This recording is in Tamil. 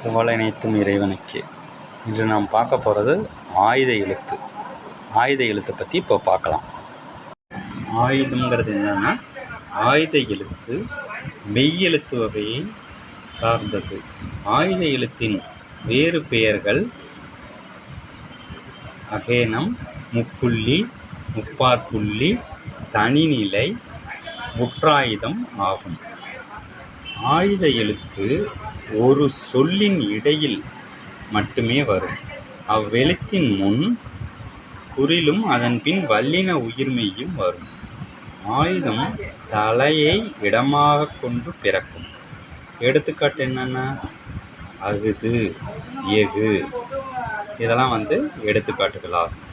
புகழனைத்தும் இறைவனுக்கே. இன்று நாம் பார்க்க போகிறது ஆயுத எழுத்து. ஆயுத எழுத்தை பற்றி இப்போ பார்க்கலாம். ஆயுதங்கிறது என்னன்னா, ஆயுத எழுத்து மெய்யெழுத்து வகையை சார்ந்தது. ஆயுத எழுத்தின் வேறு பெயர்கள் அகேனம், முப்புள்ளி, முப்பாற்புள்ளி, தனிநிலை, முற்றாயுதம் ஆகும். ஆயுத எழுத்து ஒரு சொல்லின் இடையில் மட்டுமே வரும். அவ்வெழுத்தின் முன் குறிலும் அதன் பின் வல்லின உயிர்மெய்யும் வரும். ஆயுதம் தலையை இடமாக கொண்டு பிறக்கும். எடுத்துக்காட்டு என்னென்ன? அகுது, எஃகு, இதெல்லாம் எடுத்துக்காட்டுகளாகும்.